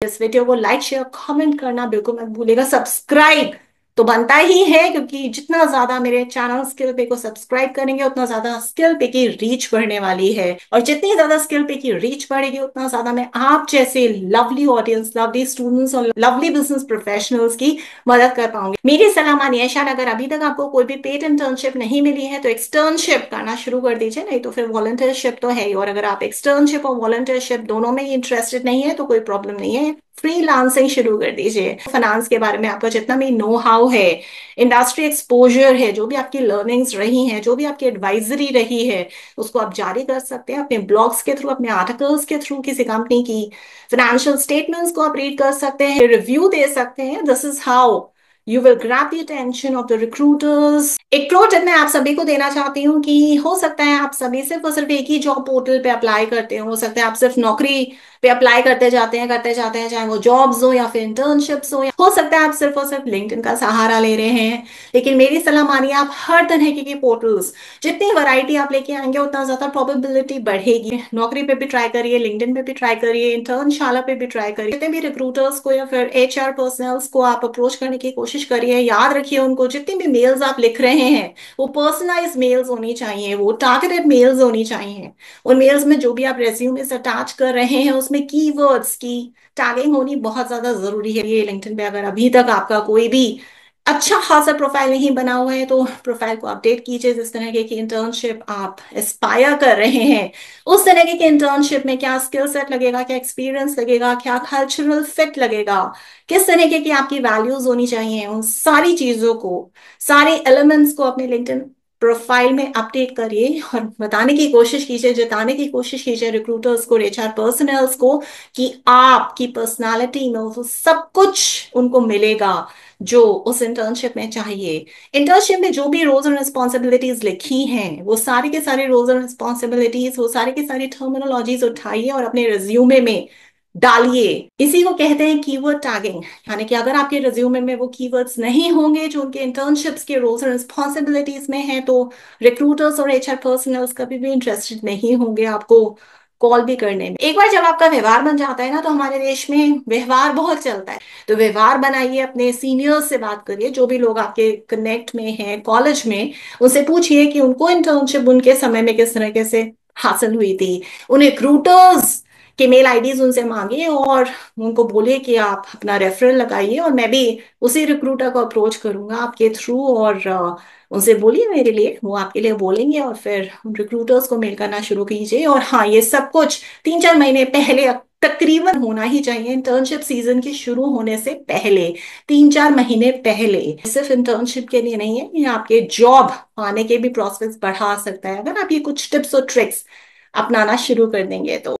इस वीडियो को like share comment करना बिल्कुल मत भूलिएगा। सब्सक्राइब तो बनता ही है, क्योंकि जितना ज्यादा मेरे चैनल स्किल पे को सब्सक्राइब करेंगे उतना ज्यादा स्किल पे की रीच बढ़ने वाली है, और जितनी ज्यादा स्किल पे की रीच बढ़ेगी उतना ज्यादा मैं आप जैसे लवली ऑडियंस, लवली स्टूडेंट्स और लवली बिजनेस प्रोफेशनल्स की मदद कर पाऊंगी। मेरी सलाह मानिए, शायद अगर अभी तक आपको कोई भी पेड इंटर्नशिप नहीं मिली है तो एक्सटर्नशिप करना शुरू कर दीजिए, नहीं तो फिर वॉलंटियरशिप तो है ही। और अगर आप एक्सटर्नशिप और वॉलंटियरशिप दोनों में ही इंटरेस्टेड नहीं है तो कोई प्रॉब्लम नहीं है, फ्रीलांसिंग शुरू कर दीजिए। फाइनेंस के बारे में आपका जितना भी नो हाउ है, इंडस्ट्री एक्सपोजर है, जो भी आपकी लर्निंग्स रही हैं, जो भी आपकी एडवाइजरी रही है, उसको आप जारी कर सकते हैं अपने ब्लॉग्स के थ्रू, अपने आर्टिकल्स के थ्रू। किसी कंपनी की फाइनेंशियल स्टेटमेंट्स को आप रीड कर सकते हैं, रिव्यू दे सकते हैं। This is how you will grab the attention of the recruiters. एक प्रो टिप मैं आप सभी को देना चाहती हूँ कि हो सकता है आप सभी सिर्फ और सिर्फ एक ही जॉब पोर्टल पे अप्लाई करते हो सकता है आप सिर्फ नौकरी पे अप्लाई करते जाते हैं, चाहे वो जॉब्स हो या फिर इंटर्नशिप्स हो सकता है आप सिर्फ और सिर्फ लिंक्डइन का सहारा ले रहे हैं। लेकिन मेरी सलाह मानिए, आप हर तरह के पोर्टल्स, जितनी वैरायटी आप लेके आएंगे उतना ज्यादा प्रोबेबिलिटी बढ़ेगी। नौकरी पे भी ट्राई करिए, लिंक्डइन पे भी ट्राई करिए, इंटर्नशाला पे भी ट्राई करिए। जितने भी रिक्रूटर्स को या फिर एचआर पर्सनल्स को आप अप्रोच करने की कोशिश करिए, याद रखिए उनको जितनी भी मेल्स आप लिख रहे हैं वो पर्सनलाइज मेल्स होनी चाहिए, वो टारगेटेड मेल्स होनी चाहिए। उन मेल्स में जो भी आप रेज्यूमे अटैच कर रहे हैं उसमें कीवर्ड्स की टैगिंग होनी बहुत ज्यादा जरूरी है। ये लिंक्डइन पे अगर अभी तक आपका कोई भी अच्छा खासा प्रोफाइल नहीं बना हुआ है तो प्रोफाइल को अपडेट कीजिए। जिस तरह की इंटर्नशिप आप एस्पायर कर रहे हैं उस तरह की इंटर्नशिप में क्या स्किल सेट लगेगा, क्या एक्सपीरियंस लगेगा, क्या कल्चरल फिट लगेगा, किस तरीके की आपकी वैल्यूज होनी चाहिए, उन सारी चीजों को, सारे एलिमेंट्स को अपने लिंक्डइन प्रोफाइल में अपडेट करिए और बताने की कोशिश कीजिए, जताने की कोशिश कीजिए रिक्रूटर्स को, एचआर पर्सनल्स को कि आपकी पर्सनालिटी में वो सब कुछ उनको मिलेगा जो उस इंटर्नशिप में चाहिए। इंटर्नशिप में जो भी रोल्स और रिस्पॉन्सिबिलिटीज लिखी हैं वो सारी के सारे रोल्स और रिस्पॉन्सिबिलिटीज, वो सारी की सारी टर्मिनोलॉजीज उठाइए और अपने रिज्यूमे में डालिए। इसी को कहते हैं कीवर्ड टैगिंग। यानी कि अगर आपके रिज्यूमे में वो कीवर्ड्स नहीं होंगे जो उनके इंटर्नशिप्स के रोल्स और रिस्पॉन्सिबिलिटीज में है तो रिक्रूटर्स और एचआर पर्सनल्स कभी भी इंटरेस्टेड नहीं होंगे आपको कॉल भी करने में। एक बार जब आपका व्यवहार बन जाता है ना, तो हमारे देश में व्यवहार बहुत चलता है, तो व्यवहार बनाइए, अपने सीनियर्स से बात करिए, जो भी लोग आपके कनेक्ट में हैं कॉलेज में, उनसे पूछिए कि उनको इंटर्नशिप उनके समय में किस तरीके से हासिल हुई थी। उन्हें रिक्रूटर्स के मेल आईडीज उनसे मांगिए और उनको बोलिए कि आप अपना रेफरल लगाइए और मैं भी उसी रिक्रूटर को अप्रोच करूंगा आपके थ्रू, और उनसे बोलिए मेरे लिए, वो आपके लिए बोलेंगे, और फिर उन रिक्रूटर्स को मेल करना शुरू कीजिए। और हाँ, ये सब कुछ 3-4 महीने पहले तकरीबन होना ही चाहिए, इंटर्नशिप सीजन के शुरू होने से पहले, 3-4 महीने पहले। सिर्फ इंटर्नशिप के लिए नहीं है, ये आपके जॉब पाने के भी प्रोस्पेक्ट्स बढ़ा सकता है अगर आप ये कुछ टिप्स और ट्रिक्स अपनाना शुरू कर देंगे तो।